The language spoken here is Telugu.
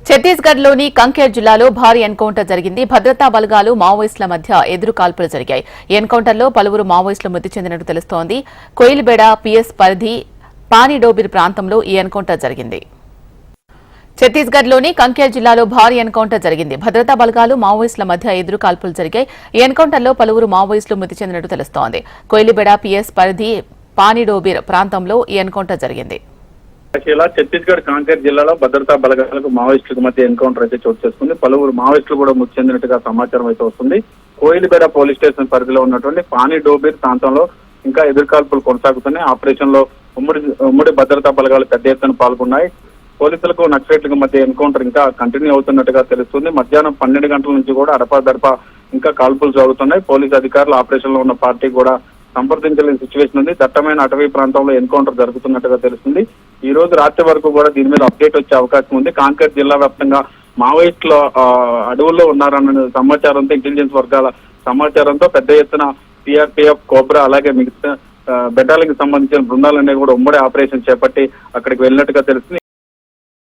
ఛత్తీస్గఢ్ లోని కంకేర్ జిల్లాలో భారీ ఎన్కౌంటర్ జరిగింది. భద్రతా బలగాలు మావోయిస్టుల మధ్య ఎదురు కాల్పులు జరిగాయి. ఈ ఎన్కౌంటర్లో పలువురు మావోయిస్టులు మృతి చెందినట్టు తెలుస్తోంది. కోయిల్బేడ పిఎస్ పరిధి పానిడోబిర్ ప్రాంతంలో ఈ ఎన్కౌంటర్ జరిగింది. ఛత్తీస్గఢ్ లోని కంకేర్ జిల్లాలో భారీ ఎన్కౌంటర్ జరిగింది. భద్రతా బలగాలు మావోయిస్టుల మధ్య ఎదురు కాల్పులు జరిగాయి. ఈ ఎన్కౌంటర్లో పలువురు మావోయిస్టులు మృతి చెందినట్టు తెలుస్తోంది. కోయిల్బేడ పిఎస్ పరిధి పానిడోబిర్ ప్రాంతంలో ఈ ఎన్కౌంటర్ జరిగింది. ఛత్తీస్గఢ్ కాంకేర్ జిల్లాలో భద్రతా బలగాలకు మావోయిస్టుల మధ్య ఎన్కౌంటర్ అయితే చోటు చేసుకుంది. పలువురు మావోయిస్టులు కూడా మృతి చెందినట్టుగా సమాచారం అయితే వస్తుంది. కోయిల్బేడ పోలీస్ స్టేషన్ పరిధిలో ఉన్నటువంటి పానిడోబిర్ ప్రాంతంలో ఇంకా ఎదురుకాల్పులు కొనసాగుతున్నాయి. ఆపరేషన్ లో ఉమ్మడి భద్రతా బలగాలు పెద్ద ఎత్తున పాల్గొన్నాయి. పోలీసులకు నక్సలైట్లకు మధ్య ఎన్కౌంటర్ ఇంకా కంటిన్యూ అవుతున్నట్టుగా తెలుస్తుంది. మధ్యాహ్నం 12 గంటల నుంచి కూడా అడపాదడపా ఇంకా కాల్పులు జరుగుతున్నాయి. పోలీసు అధికారులు ఆపరేషన్ లో ఉన్న పార్టీ కూడా సంప్రదించలేని సిచ్యువేషన్ ఉంది. దట్టమైన అటవీ ప్రాంతంలో ఎన్కౌంటర్ జరుగుతున్నట్టుగా తెలుస్తుంది. ఈ రోజు రాత్రి వరకు కూడా దీని మీద అప్డేట్ వచ్చే అవకాశం ఉంది. కాంకేర్ జిల్లా వ్యాప్తంగా మావోయిస్టులు అడవుల్లో ఉన్నారన్న సమాచారంతో, ఇంటెలిజెన్స్ వర్గాల సమాచారంతో పెద్ద ఎత్తున సిఆర్పిఎఫ్, కోబ్రా అలాగే మిగతా బెటాలియన్ కి సంబంధించిన బృందాలన్నీ కూడా ఉమ్మడి ఆపరేషన్ చేపట్టి అక్కడికి వెళ్ళినట్టుగా తెలుస్తుంది.